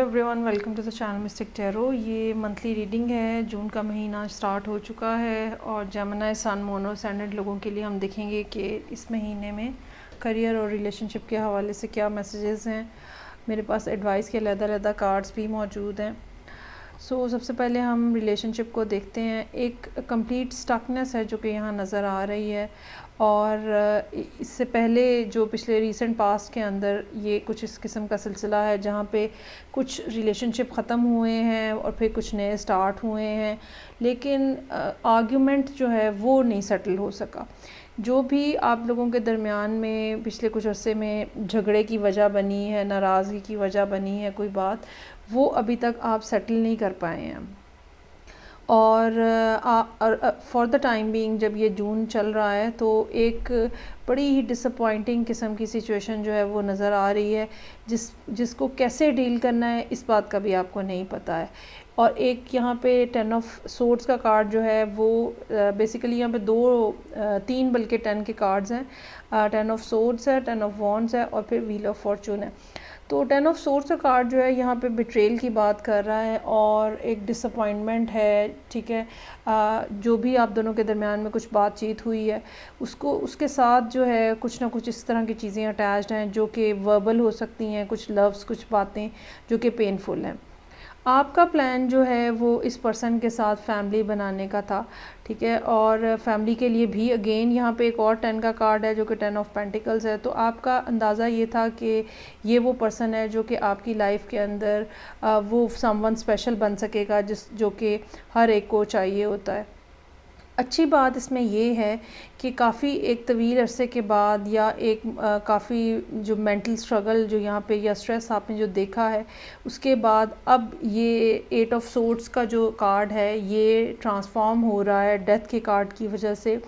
Everyone, welcome to the channel mystic tarot. ये monthly reading है। जून का महीना स्टार्ट हो चुका है और जेमिनी सन मून और असेंडेंट लोगों के लिए हम देखेंगे कि इस महीने में करियर और रिलेशनशिप के हवाले से क्या मैसेजेस हैं। मेरे पास एडवाइस के अलग-अलग कार्ड्स भी मौजूद हैं। सबसे पहले हम रिलेशनशिप को देखते हैं। एक कंप्लीट स्टकनेस है जो कि यहाँ नज़र आ रही है और इससे पहले जो पिछले रीसेंट पास्ट के अंदर ये कुछ इस किस्म का सिलसिला है जहाँ पे कुछ रिलेशनशिप ख़त्म हुए हैं और फिर कुछ नए स्टार्ट हुए हैं, लेकिन आर्ग्यूमेंट जो है वो नहीं सेटल हो सका। जो भी आप लोगों के दरमियान में पिछले कुछ अरसे में झगड़े की वजह बनी है, नाराज़गी की वजह बनी है कोई बात, वो अभी तक आप सेटल नहीं कर पाए हैं। और फॉर द टाइम बीइंग जब ये जून चल रहा है तो एक बड़ी ही डिसअपॉइंटिंग किस्म की सिचुएशन जो है वो नज़र आ रही है, जिसको कैसे डील करना है इस बात का भी आपको नहीं पता है। और एक यहाँ पे 10 ऑफ सोर्ड्स का कार्ड जो है वो बेसिकली यहाँ पे तीन बल्कि 10 के कार्ड्स हैं। 10 ऑफ सोर्ड्स है, 10 ऑफ वॉन्ड्स है और फिर व्हील ऑफ फॉर्चून है। तो 10 ऑफ सोर्ड्स का कार्ड जो है यहाँ पे बिट्रेल की बात कर रहा है और एक डिसअपॉइंटमेंट है, ठीक है। जो भी आप दोनों के दरमियान में कुछ बातचीत हुई है उसके साथ जो है कुछ ना कुछ इस तरह की चीज़ें अटैच्ड हैं जो कि वर्बल हो सकती हैं, कुछ लव्स, कुछ बातें जो कि पेनफुल हैं। आपका प्लान जो है वो इस पर्सन के साथ फैमिली बनाने का था, ठीक है। और फैमिली के लिए भी अगेन यहाँ पे एक और 10 का कार्ड है जो कि 10 ऑफ पेंटिकल्स है। तो आपका अंदाज़ा ये था कि ये वो पर्सन है जो कि आपकी लाइफ के अंदर वो समवन स्पेशल बन सकेगा, जो कि हर एक को चाहिए होता है। अच्छी बात इसमें ये है कि काफ़ी एक तवील अरसे के बाद या एक काफ़ी जो मेंटल स्ट्रगल जो यहाँ पे या स्ट्रेस आपने जो देखा है उसके बाद अब ये 8 ऑफ सोर्ड्स का जो कार्ड है ये ट्रांसफॉर्म हो रहा है डेथ के कार्ड की वजह से।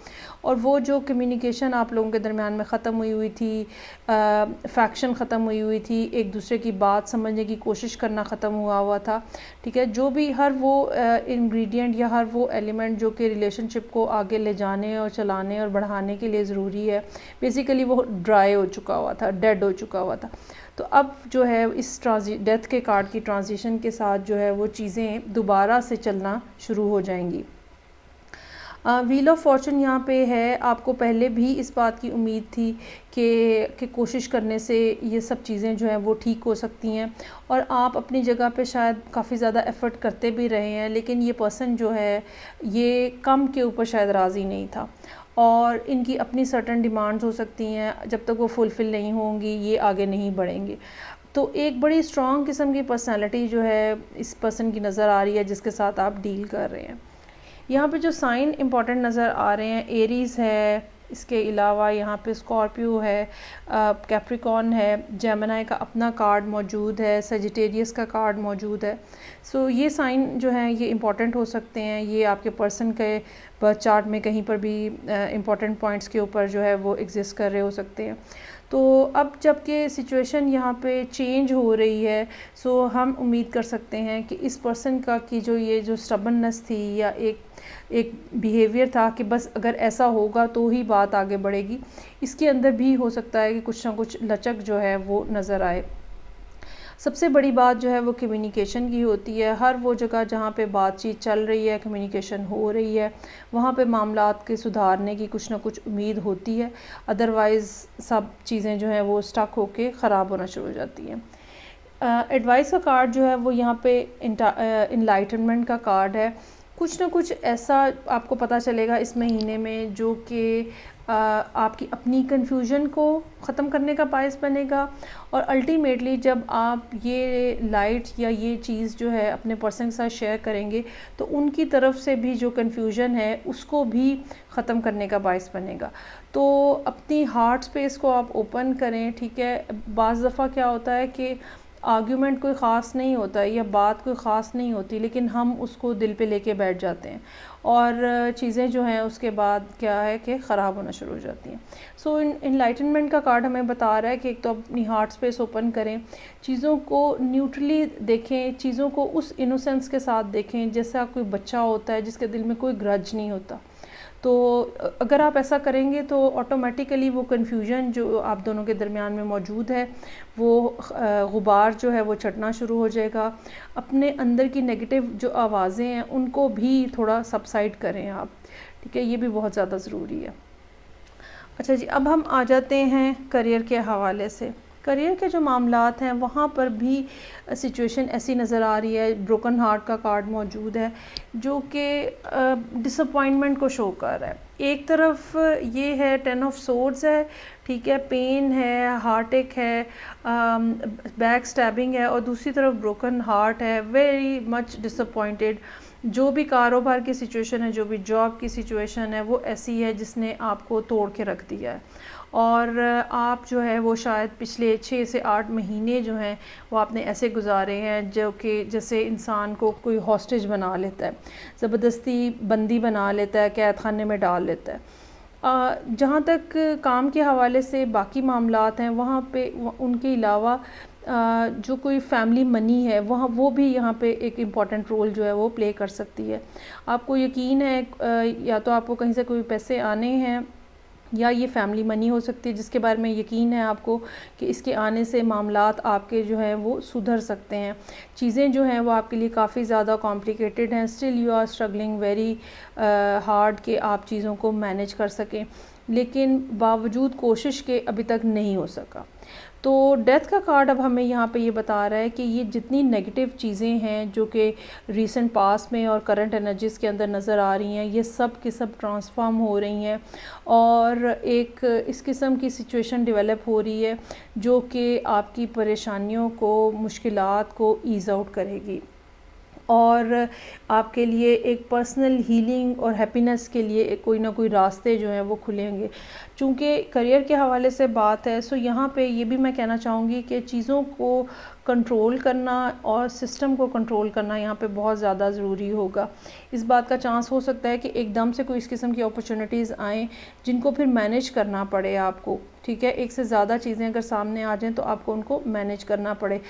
और वो जो कम्युनिकेशन आप लोगों के दरमियान में ख़त्म हुई थी, फैक्शन ख़त्म हुई थी, एक दूसरे की बात समझने की कोशिश करना ख़त्म हुआ था, ठीक है। जो भी हर वो इंग्रेडिएंट या हर वो एलिमेंट जो कि रिलेशनशिप को आगे ले जाने और चलाने और बढ़ाने के लिए ज़रूरी है, बेसिकली वो ड्राई हो चुका हुआ था, डेड हो चुका हुआ था। तो अब जो है इस डेथ के कार्ड की ट्रांजिशन के साथ जो है वो चीज़ें दोबारा से चलना शुरू हो जाएंगी। व्हील ऑफ फॉर्चून यहाँ पे है। आपको पहले भी इस बात की उम्मीद थी कि कोशिश करने से ये सब चीज़ें जो हैं वो ठीक हो सकती हैं और आप अपनी जगह पे शायद काफ़ी ज़्यादा एफ़र्ट करते भी रहे हैं, लेकिन ये पर्सन जो है ये कम के ऊपर शायद राज़ी नहीं था और इनकी अपनी सर्टेन डिमांड्स हो सकती हैं, जब तक वो फुलफ़िल नहीं होंगी ये आगे नहीं बढ़ेंगे। तो एक बड़ी स्ट्रॉन्ग किस्म की पर्सनैलिटी जो है इस पर्सन की नज़र आ रही है जिसके साथ आप डील कर रहे हैं। यहाँ पे जो साइन इंपॉर्टेंट नज़र आ रहे हैं, एरीज़ है, इसके अलावा यहाँ पे स्कॉर्पियो है, कैप्रिकॉर्न है, जेमिनी का अपना कार्ड मौजूद है, सजिटेरियस का कार्ड मौजूद है। ये साइन जो हैं ये इंपॉर्टेंट हो सकते हैं। ये आपके पर्सन के बर्थ चार्ट में कहीं पर भी इंपॉर्टेंट पॉइंट्स के ऊपर जो है वो एग्जिस्ट कर रहे हो सकते हैं। तो अब जबकि सिचुएशन यहाँ पे चेंज हो रही है, हम उम्मीद कर सकते हैं कि इस पर्सन का की जो स्टबननेस थी या एक बिहेवियर था कि बस अगर ऐसा होगा तो ही बात आगे बढ़ेगी, इसके अंदर भी हो सकता है कि कुछ ना कुछ लचक जो है वो नज़र आए। सबसे बड़ी बात जो है वो कम्युनिकेशन की होती है। हर वो जगह जहाँ पे बातचीत चल रही है, कम्युनिकेशन हो रही है, वहाँ पे मामलात के सुधारने की कुछ ना कुछ उम्मीद होती है, अदरवाइज़ सब चीज़ें जो हैं वो स्टक होके ख़राब होना शुरू हो जाती हैं। एडवाइस का कार्ड जो है वो यहाँ पे इनलाइटनमेंट का कार्ड है। कुछ ना कुछ ऐसा आपको पता चलेगा इस महीने में जो कि आपकी अपनी कन्फ्यूजन को ख़त्म करने का बायस बनेगा और अल्टीमेटली जब आप ये लाइट या ये चीज़ जो है अपने पर्सन के साथ शेयर करेंगे तो उनकी तरफ से भी जो कन्फ्यूजन है उसको भी ख़त्म करने का बायस बनेगा। तो अपनी हार्ट स्पेस को आप ओपन करें, ठीक है। बाज़ दफ़ा क्या होता है कि आर्ग्यूमेंट कोई ख़ास नहीं होता या बात कोई ख़ास नहीं होती, लेकिन हम उसको दिल पे लेके बैठ जाते हैं और चीज़ें जो हैं उसके बाद क्या है कि ख़राब होना शुरू हो जाती हैं। इनलाइटनमेंट का कार्ड हमें बता रहा है कि एक तो अपनी हार्ट स्पेस ओपन करें, चीज़ों को न्यूट्रली देखें, चीज़ों को उस इनोसेंस के साथ देखें जैसा कोई बच्चा होता है जिसके दिल में कोई ग्रज नहीं होता। तो अगर आप ऐसा करेंगे तो ऑटोमेटिकली वो कन्फ्यूजन जो आप दोनों के दरमियान में मौजूद है वो गुबार जो है वो चढ़ना शुरू हो जाएगा। अपने अंदर की नेगेटिव जो आवाज़ें हैं उनको भी थोड़ा सबसाइड करें आप, ठीक है, ये भी बहुत ज़्यादा ज़रूरी है। अच्छा जी, अब हम आ जाते हैं करियर के हवाले से। करियर के जो मामलात हैं वहाँ पर भी सिचुएशन ऐसी नज़र आ रही है, ब्रोकन हार्ट का कार्ड मौजूद है जो कि डिसअपॉइंटमेंट को शो कर रहा है। एक तरफ ये है 10 ऑफ सोर्ड्स है, ठीक है, पेन है, हार्ट एक है, बैक स्टैबिंग है, और दूसरी तरफ ब्रोकन हार्ट है, वेरी मच डिसअपॉइंटेड। जो भी कारोबार की सिचुएशन है, जो भी जॉब की सिचुएशन है, वो ऐसी है जिसने आपको तोड़ के रख दिया है, और आप जो है वो शायद पिछले 6 से 8 महीने जो हैं वो आपने ऐसे गुजारे हैं जो कि जैसे इंसान को कोई हॉस्टेज बना लेता है, ज़बरदस्ती बंदी बना लेता है, कैद खाने में डाल लेता है। जहाँ तक काम के हवाले से बाकी मामलात हैं वहाँ पे उनके अलावा जो कोई फैमिली मनी है वहाँ वो भी यहाँ पे एक इम्पॉर्टेंट रोल जो है वो प्ले कर सकती है। आपको यकीन है या तो आपको कहीं से कोई पैसे आने हैं या ये फैमिली मनी हो सकती है जिसके बारे में यकीन है आपको कि इसके आने से मामलात आपके जो हैं वो सुधर सकते हैं। चीज़ें जो हैं वो आपके लिए काफ़ी ज़्यादा कॉम्प्लिकेटेड हैं, still you are struggling very hard कि आप चीज़ों को मैनेज कर सकें, लेकिन बावजूद कोशिश के अभी तक नहीं हो सका। तो डेथ का कार्ड अब हमें यहाँ पे ये बता रहा है कि ये जितनी नेगेटिव चीज़ें हैं जो कि रीसेंट पास में और करंट एनर्जीज़ के अंदर नज़र आ रही हैं, ये सब के सब ट्रांसफॉर्म हो रही हैं और एक इस किस्म की सिचुएशन डेवलप हो रही है जो कि आपकी परेशानियों को, मुश्किलात को ईज़ आउट करेगी और आपके लिए एक पर्सनल हीलिंग और हैप्पीनेस के लिए कोई ना कोई रास्ते जो हैं वो खुलेंगे। चूँकि करियर के हवाले से बात है, सो यहाँ पे ये भी मैं कहना चाहूँगी कि चीज़ों को कंट्रोल करना और सिस्टम को कंट्रोल करना यहाँ पे बहुत ज़्यादा ज़रूरी होगा। इस बात का चांस हो सकता है कि एकदम से कोई इस किस्म की अपॉर्चुनिटीज़ आएँ जिनको फिर मैनेज करना पड़े आपको, ठीक है। एक से ज़्यादा चीज़ें अगर सामने आ जाएँ तो आपको उनको मैनेज करना पड़े।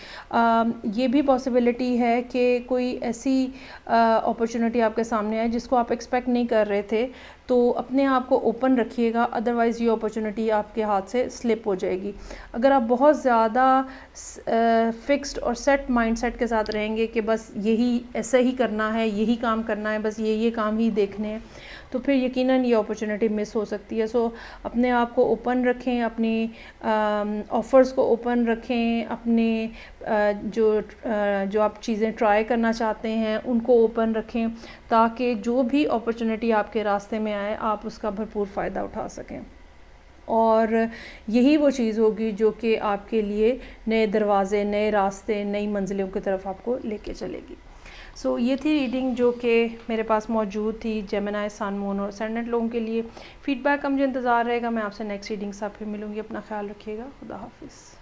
ये भी पॉसिबिलिटी है कि कोई ऐसी अपॉर्चुनिटी आपके सामने आए जिसको आप एक्सपेक्ट नहीं कर रहे थे, तो अपने आप को ओपन रखिएगा, अदरवाइज़ ये अपॉर्चुनिटी आपके हाथ से स्लिप हो जाएगी। अगर आप बहुत ज़्यादा फिक्स्ड और सेट माइंडसेट के साथ रहेंगे कि बस यही ऐसा ही करना है, यही काम करना है, बस ये काम ही देखने हैं, तो फिर यकीनन ये अपॉर्चुनिटी मिस हो सकती है। सो अपने आप को ओपन रखें, अपनी ऑफ़र्स को ओपन रखें, अपने जो आप चीज़ें ट्राई करना चाहते हैं उनको ओपन रखें, ताकि जो भी अपॉर्चुनिटी आपके रास्ते में आए आप उसका भरपूर फ़ायदा उठा सकें। और यही वो चीज़ होगी जो कि आपके लिए नए दरवाज़े, नए रास्ते, नई मंजिलों की तरफ आपको लेके चलेगी। सो ये थी रीडिंग जो कि मेरे पास मौजूद थी जेमिनी, सन, मून और असेंडेंट लोगों के लिए। फ़ीडबैक का मुझे इंतज़ार रहेगा। मैं आपसे नेक्स्ट रीडिंग से फिर मिलूँगी। अपना ख्याल रखिएगा। खुदा हाफिज़।